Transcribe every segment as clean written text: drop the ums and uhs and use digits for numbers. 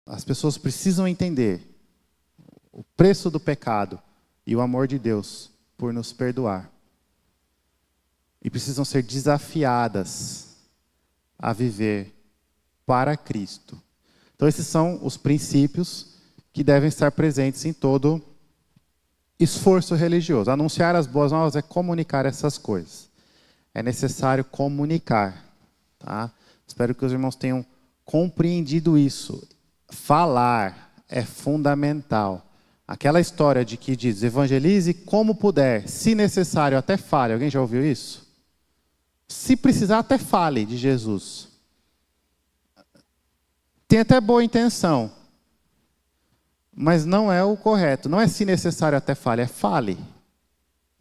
As pessoas precisam entender o preço do pecado e o amor de Deus por nos perdoar. E precisam ser desafiadas a viver para Cristo. Então esses são os princípios que devem estar presentes em todo esforço religioso. Anunciar as boas novas é comunicar essas coisas. É necessário comunicar. Tá? Espero que os irmãos tenham compreendido isso. Falar é fundamental. Aquela história de que diz, evangelize como puder, se necessário até fale. Alguém já ouviu isso? Se precisar até fale de Jesus. Tem até boa intenção. Mas não é o correto. Não é se necessário até fale, é fale.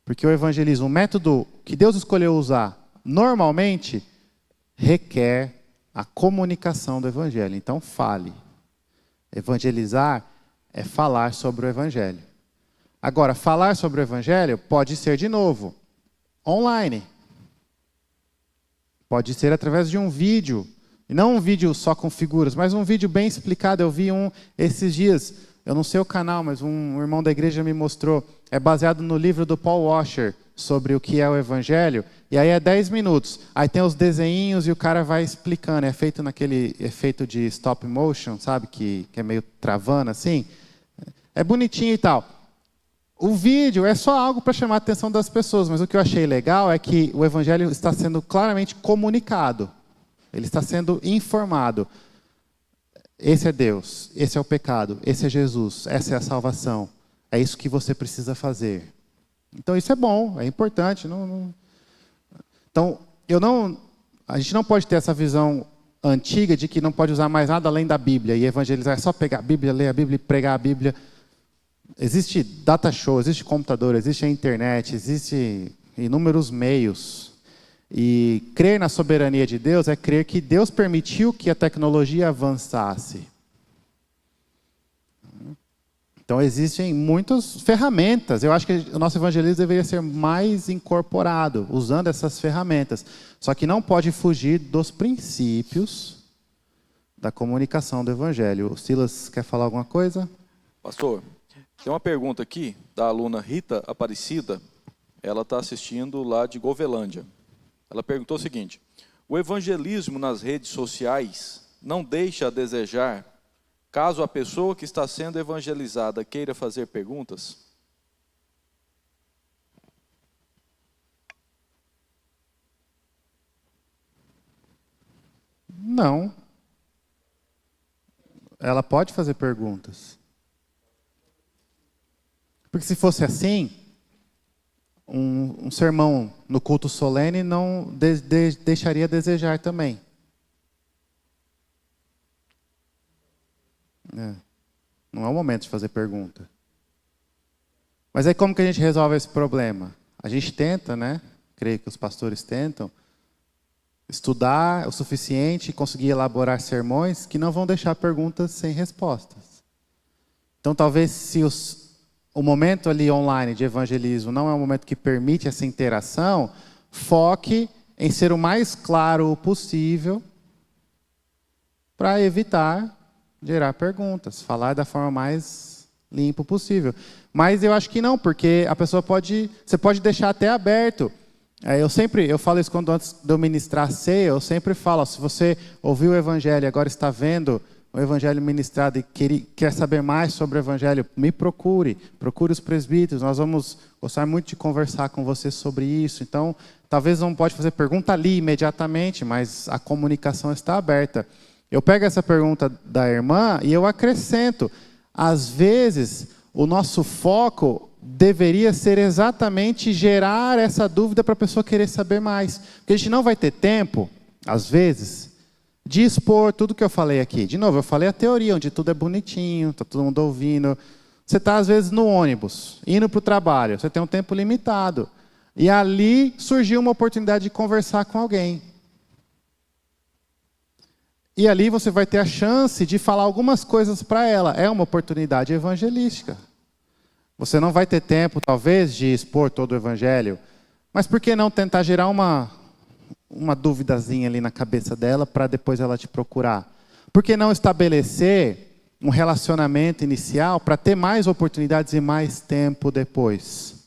Porque o evangelismo, o método que Deus escolheu usar, normalmente, requer a comunicação do evangelho. Então, fale. Evangelizar é falar sobre o evangelho. Agora, falar sobre o evangelho pode ser, de novo, online. Pode ser através de um vídeo. E não um vídeo só com figuras, mas um vídeo bem explicado. Eu vi um esses dias. Eu não sei o canal, mas um irmão da igreja me mostrou. É baseado no livro do Paul Washer, sobre o que é o evangelho. E aí é 10 minutos. Aí tem os desenhinhos e o cara vai explicando. É feito naquele efeito de stop motion, sabe? Que é meio travando assim. É bonitinho e tal. O vídeo é só algo para chamar a atenção das pessoas. Mas o que eu achei legal é que o evangelho está sendo claramente comunicado. Ele está sendo informado. Esse é Deus, esse é o pecado, esse é Jesus, essa é a salvação. É isso que você precisa fazer. Então isso é bom, é importante. Então, a gente não pode ter essa visão antiga de que não pode usar mais nada além da Bíblia. E evangelizar é só pegar a Bíblia, ler a Bíblia e pregar a Bíblia. Existe data show, existe computador, existe a internet, existe inúmeros meios. E crer na soberania de Deus é crer que Deus permitiu que a tecnologia avançasse. Então existem muitas ferramentas. Eu acho que o nosso evangelismo deveria ser mais incorporado, usando essas ferramentas. Só que não pode fugir dos princípios da comunicação do evangelho. O Silas quer falar alguma coisa? Pastor, tem uma pergunta aqui da aluna Rita Aparecida. Ela está assistindo lá de Govelândia. Ela perguntou o seguinte: o evangelismo nas redes sociais não deixa a desejar, caso a pessoa que está sendo evangelizada queira fazer perguntas? Não. Ela pode fazer perguntas. Porque se fosse assim, um sermão no culto solene não deixaria a desejar também. Não é o momento de fazer pergunta. Mas aí como que a gente resolve esse problema? A gente tenta, né? Creio que os pastores tentam estudar o suficiente e conseguir elaborar sermões que não vão deixar perguntas sem respostas. Então talvez se o momento ali online de evangelismo não é um momento que permite essa interação, foque em ser o mais claro possível para evitar gerar perguntas, falar da forma mais limpa possível. Mas eu acho que não, porque a pessoa você pode deixar até aberto. Eu falo isso antes de eu ministrar a ceia, eu sempre falo, se você ouviu o evangelho e agora está vendo o evangelho ministrado e quer saber mais sobre o evangelho, me procure os presbíteros, nós vamos gostar muito de conversar com você sobre isso. Então, talvez não pode fazer pergunta ali imediatamente, mas a comunicação está aberta. Eu pego essa pergunta da irmã e eu acrescento, às vezes, o nosso foco deveria ser exatamente gerar essa dúvida para a pessoa querer saber mais. Porque a gente não vai ter tempo, às vezes, de expor tudo que eu falei aqui. De novo, eu falei a teoria, onde tudo é bonitinho, está todo mundo ouvindo. Você está, às vezes, no ônibus, indo para o trabalho, você tem um tempo limitado. E ali surgiu uma oportunidade de conversar com alguém. E ali você vai ter a chance de falar algumas coisas para ela. É uma oportunidade evangelística. Você não vai ter tempo, talvez, de expor todo o evangelho. Mas por que não tentar gerar uma duvidazinha ali na cabeça dela para depois ela te procurar? Por que não estabelecer um relacionamento inicial para ter mais oportunidades e mais tempo depois.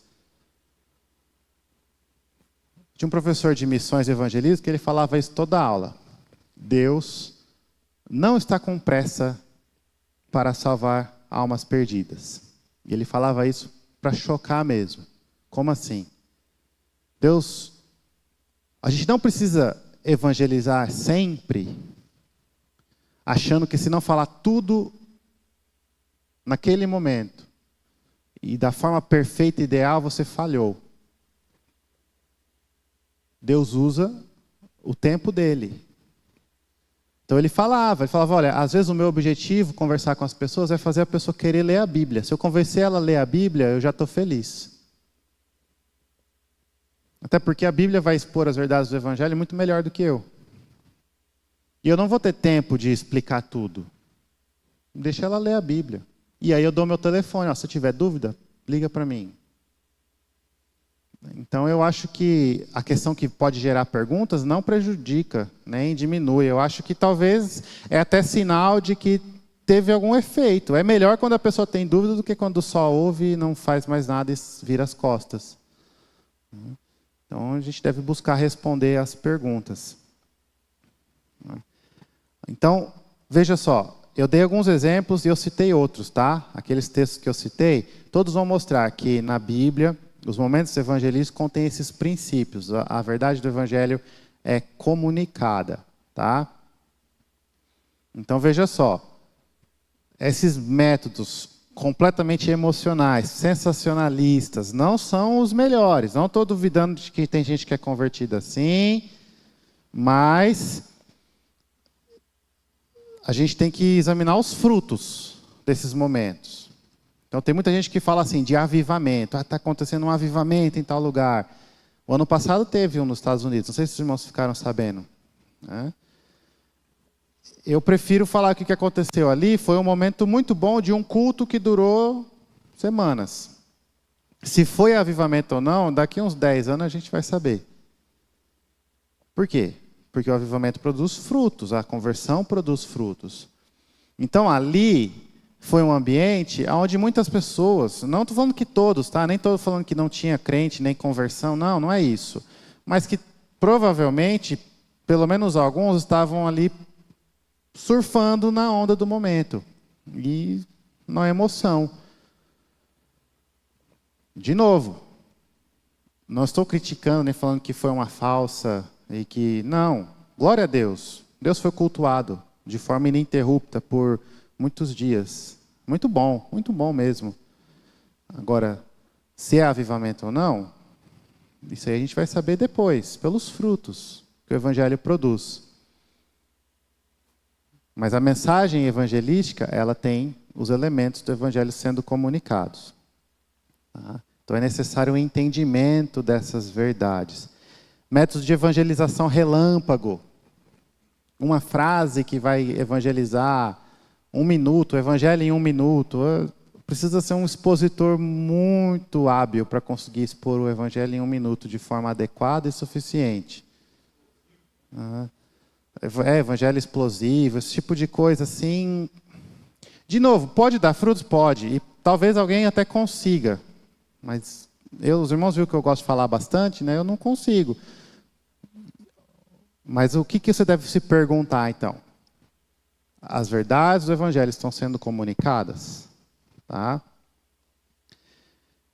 Tinha um professor de missões e evangelismo que ele falava isso toda a aula. Deus não está com pressa para salvar almas perdidas. E ele falava isso para chocar mesmo. Como assim? Deus, a gente não precisa evangelizar sempre, achando que se não falar tudo naquele momento e da forma perfeita e ideal, você falhou. Deus usa o tempo dele. Então ele falava, olha, às vezes o meu objetivo, conversar com as pessoas, é fazer a pessoa querer ler a Bíblia. Se eu convencer ela a ler a Bíblia, eu já estou feliz. Até porque a Bíblia vai expor as verdades do Evangelho muito melhor do que eu. E eu não vou ter tempo de explicar tudo. Deixa ela ler a Bíblia. E aí eu dou meu telefone, se tiver dúvida, liga para mim. Então eu acho que a questão que pode gerar perguntas não prejudica, nem diminui. Eu acho que talvez é até sinal de que teve algum efeito. É melhor quando a pessoa tem dúvida do que quando só ouve e não faz mais nada e vira as costas. Então a gente deve buscar responder as perguntas. Então, veja só, eu dei alguns exemplos e eu citei outros, tá? Aqueles textos que eu citei, todos vão mostrar que na Bíblia, os momentos evangelísticos contêm esses princípios. A verdade do Evangelho é comunicada, tá? Então, veja só, esses métodos completamente emocionais, sensacionalistas, não são os melhores. Não estou duvidando de que tem gente que é convertida assim, mas a gente tem que examinar os frutos desses momentos. Então tem muita gente que fala assim, de avivamento. Está acontecendo um avivamento em tal lugar. O ano passado teve um nos Estados Unidos, não sei se os irmãos ficaram sabendo. Né? Eu prefiro falar que o que aconteceu ali foi um momento muito bom de um culto que durou semanas. Se foi avivamento ou não, daqui a uns 10 anos a gente vai saber. Por quê? Porque o avivamento produz frutos, a conversão produz frutos. Então ali foi um ambiente onde muitas pessoas, não estou falando que todos, tá? Nem estou falando que não tinha crente, nem conversão, não é isso. Mas que provavelmente, pelo menos alguns, estavam ali surfando na onda do momento. E na emoção. De novo, não estou criticando, nem falando que foi uma falsa e que... Não, glória a Deus. Deus foi cultuado de forma ininterrupta por muitos dias. Muito bom mesmo. Agora, se é avivamento ou não, isso aí a gente vai saber depois, pelos frutos que o Evangelho produz. Mas a mensagem evangelística, ela tem os elementos do Evangelho sendo comunicados. Tá? Então é necessário um entendimento dessas verdades. Métodos de evangelização relâmpago. Uma frase que vai evangelizar 1 minuto, o Evangelho em 1 minuto. Precisa ser um expositor muito hábil para conseguir expor o Evangelho em 1 minuto de forma adequada e suficiente. Evangelho explosivo, esse tipo de coisa assim. De novo, pode dar frutos? Pode. E talvez alguém até consiga. Mas os irmãos viram que eu gosto de falar bastante, né? Eu não consigo. Mas o que você deve se perguntar, então? As verdades do Evangelho estão sendo comunicadas? Tá?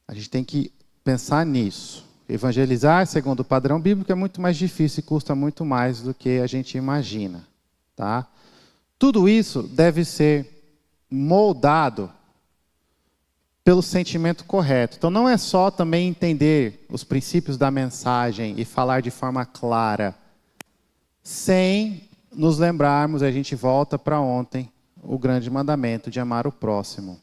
A gente tem que pensar nisso. Evangelizar, segundo o padrão bíblico, é muito mais difícil e custa muito mais do que a gente imagina. Tá? Tudo isso deve ser moldado pelo sentimento correto. Então não é só também entender os princípios da mensagem e falar de forma clara, sem nos lembrarmos, a gente volta para ontem, o grande mandamento de amar o próximo.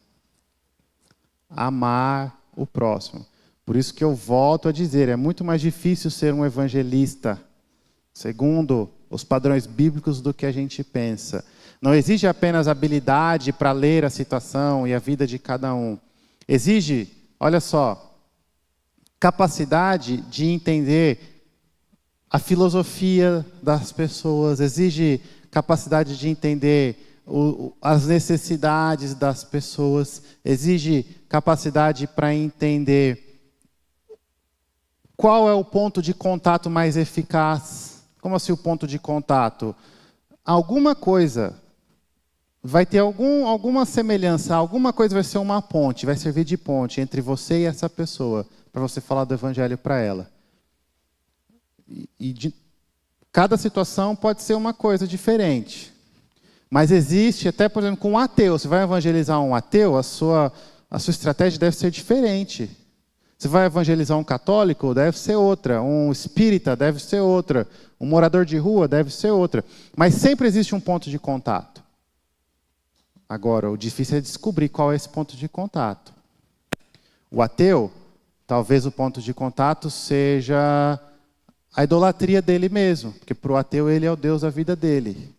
Amar o próximo. Por isso que eu volto a dizer, é muito mais difícil ser um evangelista, segundo os padrões bíblicos, do que a gente pensa. Não exige apenas habilidade para ler a situação e a vida de cada um. Exige, olha só, capacidade de entender a filosofia das pessoas, exige capacidade de entender as necessidades das pessoas, exige capacidade para entender qual é o ponto de contato mais eficaz. Como assim o ponto de contato? Alguma coisa vai ter alguma semelhança, alguma coisa vai ser uma ponte, vai servir de ponte entre você e essa pessoa, para você falar do evangelho para ela. Cada situação pode ser uma coisa diferente. Mas existe, até por exemplo, com um ateu, você vai evangelizar um ateu, a sua estratégia deve ser diferente. Você vai evangelizar um católico, deve ser outra. Um espírita, deve ser outra. Um morador de rua, deve ser outra. Mas sempre existe um ponto de contato. Agora, o difícil é descobrir qual é esse ponto de contato. O ateu, talvez o ponto de contato seja a idolatria dele mesmo. Porque para o ateu ele é o Deus da vida dele.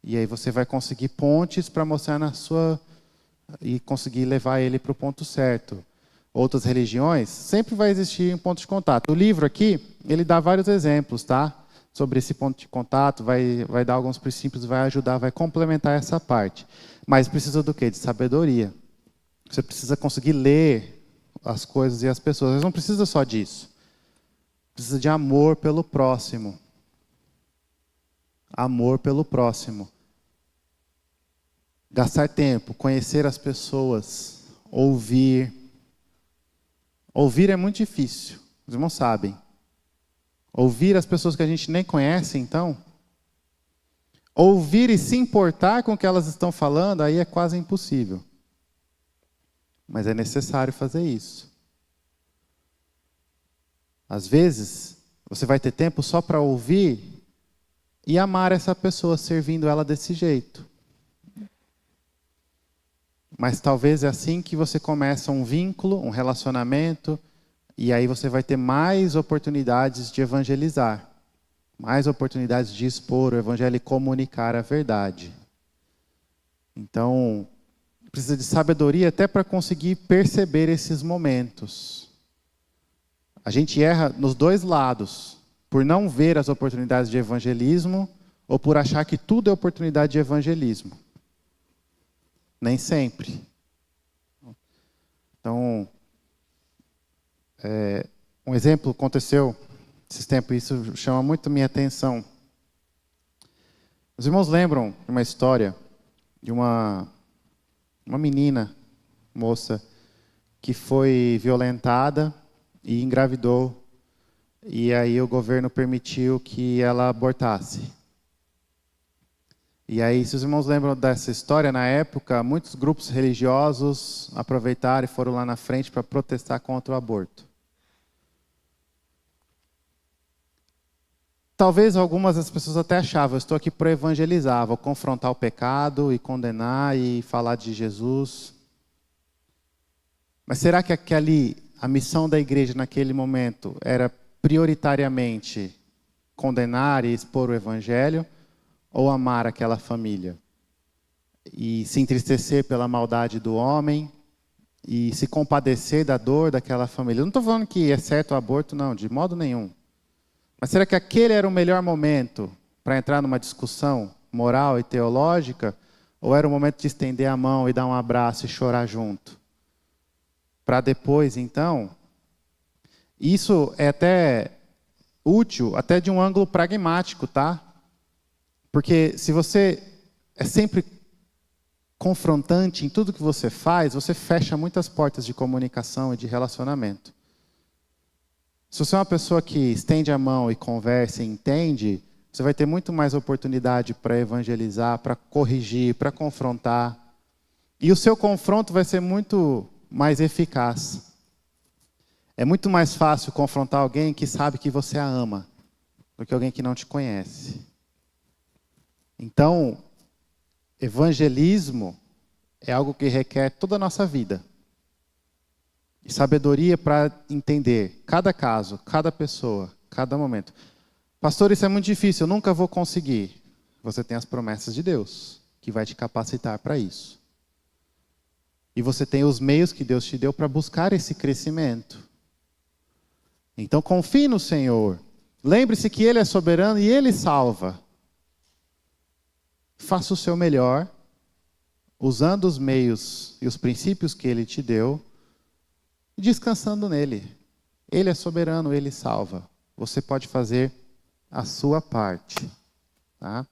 E aí você vai conseguir pontes para mostrar e conseguir levar ele para o ponto certo. Outras religiões, sempre vai existir um ponto de contato. O livro aqui, ele dá vários exemplos, tá? Sobre esse ponto de contato, vai dar alguns princípios, vai ajudar, vai complementar essa parte. Mas precisa do quê? De sabedoria. Você precisa conseguir ler as coisas e as pessoas. Mas não precisa só disso. Precisa de amor pelo próximo. Amor pelo próximo. Gastar tempo, conhecer as pessoas, ouvir. Ouvir é muito difícil, os irmãos sabem. Ouvir as pessoas que a gente nem conhece, então. Ouvir e se importar com o que elas estão falando, aí é quase impossível. Mas é necessário fazer isso. Às vezes, você vai ter tempo só para ouvir e amar essa pessoa, servindo ela desse jeito. Mas talvez é assim que você começa um vínculo, um relacionamento, e aí você vai ter mais oportunidades de evangelizar, mais oportunidades de expor o evangelho e comunicar a verdade. Então, precisa de sabedoria até para conseguir perceber esses momentos. A gente erra nos dois lados, por não ver as oportunidades de evangelismo ou por achar que tudo é oportunidade de evangelismo. Nem sempre. Então, um exemplo aconteceu esses tempos, isso chama muito a minha atenção. Os irmãos lembram de uma história de uma menina, moça, que foi violentada e engravidou, e aí o governo permitiu que ela abortasse. E aí, se os irmãos lembram dessa história, na época, muitos grupos religiosos aproveitaram e foram lá na frente para protestar contra o aborto. Talvez algumas das pessoas até achavam, eu estou aqui para evangelizar, vou confrontar o pecado e condenar e falar de Jesus. Mas será que a missão da igreja naquele momento era prioritariamente condenar e expor o evangelho? Ou amar aquela família? E se entristecer pela maldade do homem? E se compadecer da dor daquela família? Eu não estou falando que é certo o aborto, não, de modo nenhum. Mas será que aquele era o melhor momento para entrar numa discussão moral e teológica? Ou era o momento de estender a mão e dar um abraço e chorar junto? Para depois, então... Isso é até útil, até de um ângulo pragmático, tá? Porque se você é sempre confrontante em tudo que você faz, você fecha muitas portas de comunicação e de relacionamento. Se você é uma pessoa que estende a mão e conversa e entende, você vai ter muito mais oportunidade para evangelizar, para corrigir, para confrontar. E o seu confronto vai ser muito mais eficaz. É muito mais fácil confrontar alguém que sabe que você a ama, do que alguém que não te conhece. Então, evangelismo é algo que requer toda a nossa vida. E sabedoria para entender cada caso, cada pessoa, cada momento. Pastor, isso é muito difícil, eu nunca vou conseguir. Você tem as promessas de Deus, que vai te capacitar para isso. E você tem os meios que Deus te deu para buscar esse crescimento. Então confie no Senhor. Lembre-se que Ele é soberano e Ele salva. faça o seu melhor, usando os meios e os princípios que Ele te deu, e descansando nele. Ele é soberano, Ele salva. Você pode fazer a sua parte. Tá?